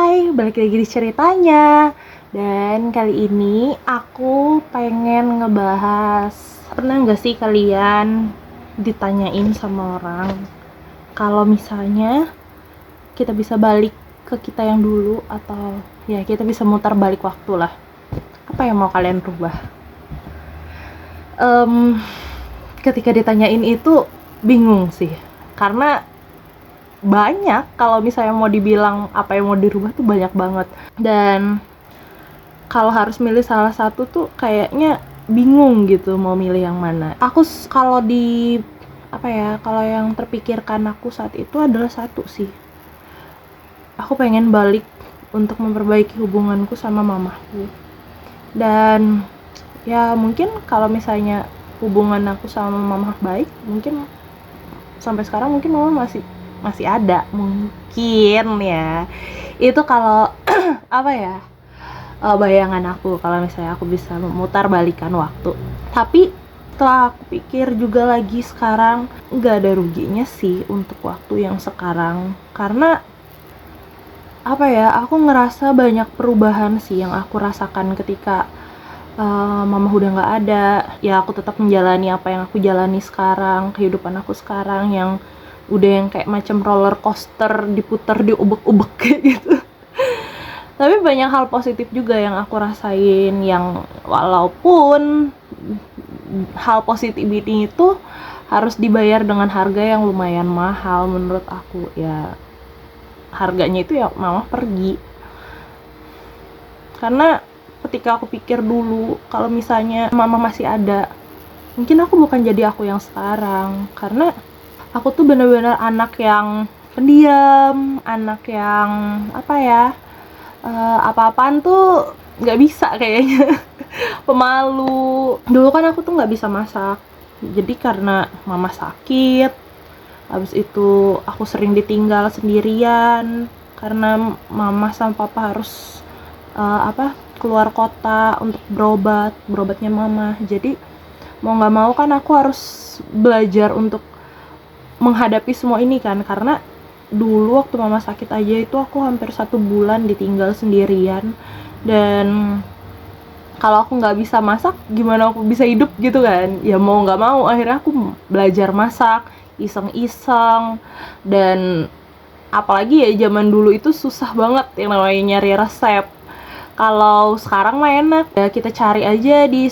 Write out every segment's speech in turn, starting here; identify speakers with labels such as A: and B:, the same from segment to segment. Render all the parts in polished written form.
A: Hai, balik lagi di ceritanya. Dan kali ini aku pengen ngebahas, pernah nggak sih kalian ditanyain sama orang kalau misalnya kita bisa balik ke kita yang dulu, atau ya kita bisa mutar balik waktu lah, apa yang mau kalian rubah? Ketika ditanyain itu bingung sih, karena banyak, kalau misalnya mau dibilang apa yang mau dirubah tuh banyak banget. Dan kalau harus milih salah satu tuh kayaknya bingung gitu mau milih yang mana. Aku kalau di kalau yang terpikirkan aku saat itu adalah satu sih, aku pengen balik untuk memperbaiki hubunganku sama mamaku. Dan ya mungkin kalau misalnya hubungan aku sama mama baik, mungkin sampai sekarang mungkin mama masih ada, mungkin ya. Itu kalau bayangan aku kalau misalnya aku bisa memutar balikan waktu. Tapi setelah aku pikir juga lagi sekarang, nggak ada ruginya sih untuk waktu yang sekarang, karena aku ngerasa banyak perubahan sih yang aku rasakan ketika mama udah nggak ada. Ya aku tetap menjalani apa yang aku jalani sekarang, kehidupan aku sekarang yang udah yang kayak macam roller coaster, diputar diubek-ubek kayak gitu. Tapi banyak hal positif juga yang aku rasain, yang walaupun hal positivity itu harus dibayar dengan harga yang lumayan mahal menurut aku. Ya harganya itu ya mama pergi. Karena ketika aku pikir dulu kalau misalnya mama masih ada, mungkin aku bukan jadi aku yang sekarang. Karena aku tuh benar-benar anak yang pendiam, anak yang apa-apaan tuh nggak bisa kayaknya. Pemalu. Dulu kan aku tuh nggak bisa masak, jadi karena mama sakit, habis itu aku sering ditinggal sendirian karena mama sama papa harus keluar kota untuk berobatnya mama. Jadi mau nggak mau kan aku harus belajar untuk menghadapi semua ini kan. Karena dulu waktu mama sakit aja itu aku hampir 1 bulan ditinggal sendirian. Dan kalau aku nggak bisa masak, gimana aku bisa hidup gitu kan. Ya mau nggak mau akhirnya aku belajar masak iseng-iseng. Dan apalagi ya zaman dulu itu susah banget yang namanya nyari resep. Kalau sekarang mah enak ya, kita cari aja di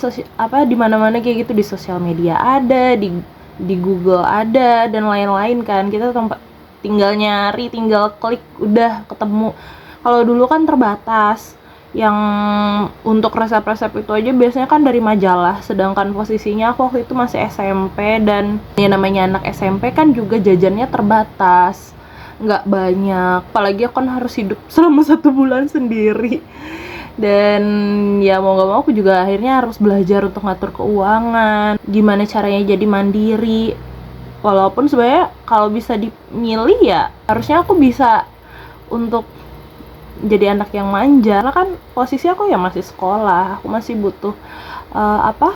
A: di mana-mana kayak gitu, di sosial media ada, di Google ada dan lain-lain kan. Kita tinggal nyari, tinggal klik, udah ketemu. Kalau dulu kan terbatas, yang untuk resep-resep itu aja biasanya kan dari majalah. Sedangkan posisinya aku waktu itu masih SMP, dan ya namanya anak SMP kan juga jajannya terbatas, nggak banyak. Apalagi aku kan harus hidup selama 1 bulan sendiri. Dan ya mau gak mau aku juga akhirnya harus belajar untuk ngatur keuangan, gimana caranya jadi mandiri. Walaupun sebenarnya kalau bisa dimilih ya harusnya aku bisa untuk jadi anak yang manja, karena kan posisi aku ya masih sekolah, aku masih butuh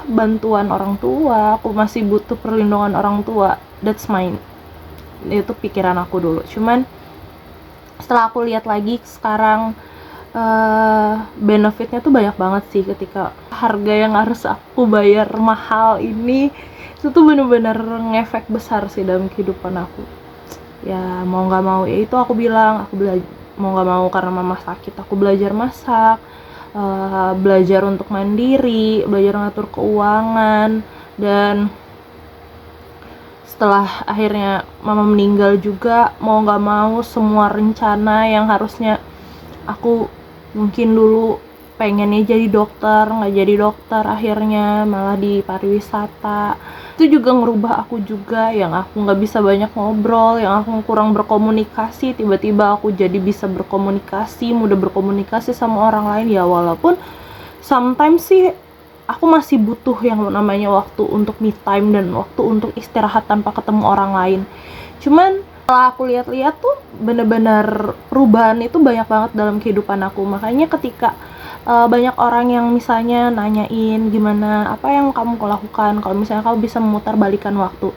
A: bantuan orang tua, aku masih butuh perlindungan orang tua. That's mine, itu pikiran aku dulu. Cuman setelah aku lihat lagi sekarang, benefitnya tuh banyak banget sih. Ketika harga yang harus aku bayar mahal ini, itu tuh bener-bener ngefek besar sih dalam kehidupan aku. Ya mau nggak mau ya itu aku bilang, mau nggak mau karena mama sakit aku belajar masak, belajar untuk mandiri, belajar ngatur keuangan. Dan setelah akhirnya mama meninggal juga, mau nggak mau semua rencana yang harusnya aku mungkin dulu pengennya jadi dokter, nggak jadi dokter, akhirnya malah di pariwisata. Itu juga ngerubah aku juga, yang aku nggak bisa banyak ngobrol, yang aku kurang berkomunikasi, tiba-tiba aku jadi bisa berkomunikasi, mudah berkomunikasi sama orang lain. Ya walaupun sometimes sih aku masih butuh yang namanya waktu untuk me time dan waktu untuk istirahat tanpa ketemu orang lain. Cuman setelah aku lihat-lihat tuh bener-bener perubahan itu banyak banget dalam kehidupan aku. Makanya ketika banyak orang yang misalnya nanyain gimana, apa yang kamu lakukan kalau misalnya kamu bisa memutar balikan waktu,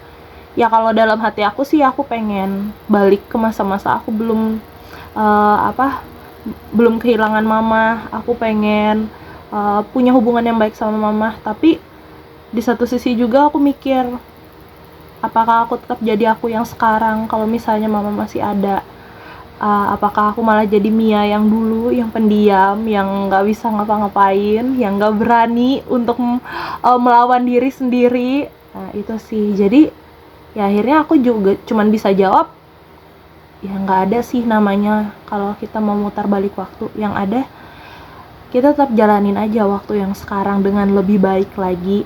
A: ya kalau dalam hati aku sih aku pengen balik ke masa-masa aku belum belum kehilangan mama, aku pengen punya hubungan yang baik sama mama. Tapi di satu sisi juga aku mikir, apakah aku tetap jadi aku yang sekarang kalau misalnya mama masih ada? Apakah aku malah jadi Mia yang dulu, yang pendiam, yang nggak bisa ngapa-ngapain, yang nggak berani untuk melawan diri sendiri? Nah itu sih, jadi ya akhirnya aku juga cuman bisa jawab, ya nggak ada sih namanya kalau kita mau mutar balik waktu. Yang ada, kita tetap jalanin aja waktu yang sekarang dengan lebih baik lagi.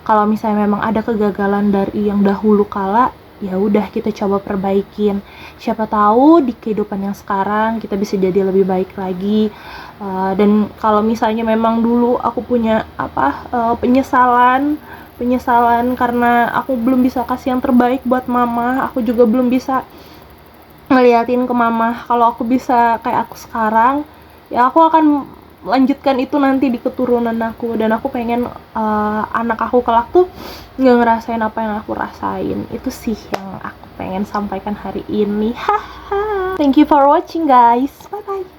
A: Kalau misalnya memang ada kegagalan dari yang dahulu kala, ya udah kita coba perbaikin. Siapa tahu di kehidupan yang sekarang kita bisa jadi lebih baik lagi. Dan kalau misalnya memang dulu aku punya penyesalan karena aku belum bisa kasih yang terbaik buat mama, aku juga belum bisa ngeliatin ke mama kalau aku bisa kayak aku sekarang, ya aku akan lanjutkan itu nanti di keturunan aku. Dan aku pengen anak aku kelak tuh nggak ngerasain apa yang aku rasain. Itu sih yang aku pengen sampaikan hari ini. Haha. Thank you for watching guys, bye bye.